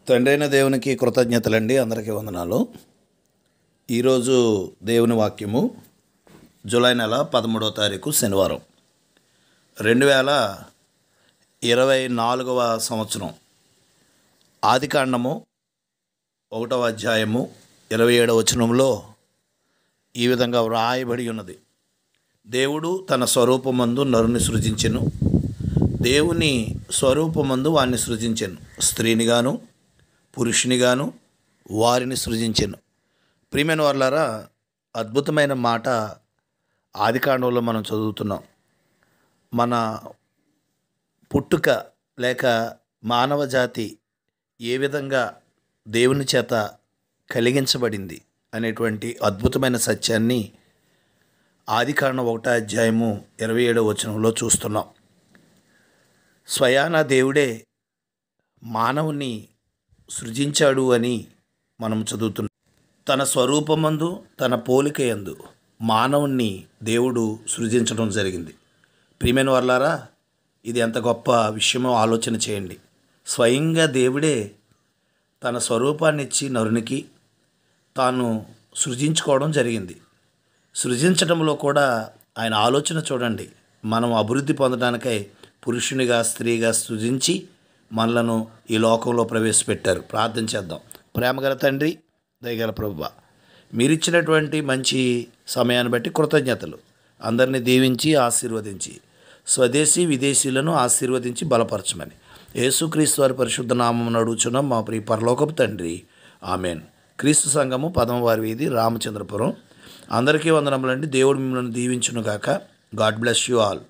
తండ్రైన దేవునికి కృతజ్ఞతలండి. అందరికీ వందనాలు. ఈరోజు దేవుని వాక్యము జూలై నెల 13వ తారీఖు శనివారం, 2024వ సంవత్సరం. ఆదికాండము 1వ అధ్యాయము 27వ వచనంలో ఈ విధంగా వ్రాయబడి ఉన్నది. దేవుడు తన స్వరూపమందు నరుని సృజించెను, దేవుని స్వరూపమందు వారిని సృజించెను, స్త్రీనిగాను పురుషునిగాను వారిని సృజించెను. ప్రియమైన వారలారా, అద్భుతమైన మాట ఆదికాండంలో మనం చదువుతున్నాం. మన పుట్టుక లేక మానవ జాతి ఏ విధంగా దేవుని చేత కలిగించబడింది అనేటువంటి అద్భుతమైన సత్యాన్ని ఆదికాండం 1వ అధ్యాయము 27వ వచనంలో చూస్తున్నాం. స్వయాన దేవుడే మానవుని సృజించాడు అని మనం చదువుతున్నాం. తన స్వరూపమందు తన పోలికయందు మానవుణ్ణి దేవుడు సృజించడం జరిగింది. ప్రియమైన వారలారా, ఇది ఎంత గొప్ప విషయమో ఆలోచన చేయండి. స్వయంగా దేవుడే తన స్వరూపాన్ని ఇచ్చి నరునికి తాను సృజించుకోవడం జరిగింది. సృజించడంలో కూడా ఆయన ఆలోచన చూడండి. మనం అభివృద్ధి పొందడానికై పురుషునిగా స్త్రీగా సృజించి మనలను ఈ లోకంలో ప్రవేశపెట్టారు. ప్రార్థన చేద్దాం. ప్రేమగల తండ్రి, దయగల ప్రభువా, మీరిచ్చినటువంటి మంచి సమయాన్ని బట్టి కృతజ్ఞతలు. అందరినీ దీవించి ఆశీర్వదించి స్వదేశీ విదేశీలను ఆశీర్వదించి బలపరచమని యేసుక్రీస్తు వారి పరిశుద్ధ నామమున అడుగుచున్నాం మా ప్రియ పరలోకపు తండ్రి, ఆమెన్. క్రీస్తు సంఘము 10వ వీధి, రామచంద్రపురం. అందరికీ వందనములండి. దేవుడు మిమ్మల్ని దీవించును గాక. God bless you all.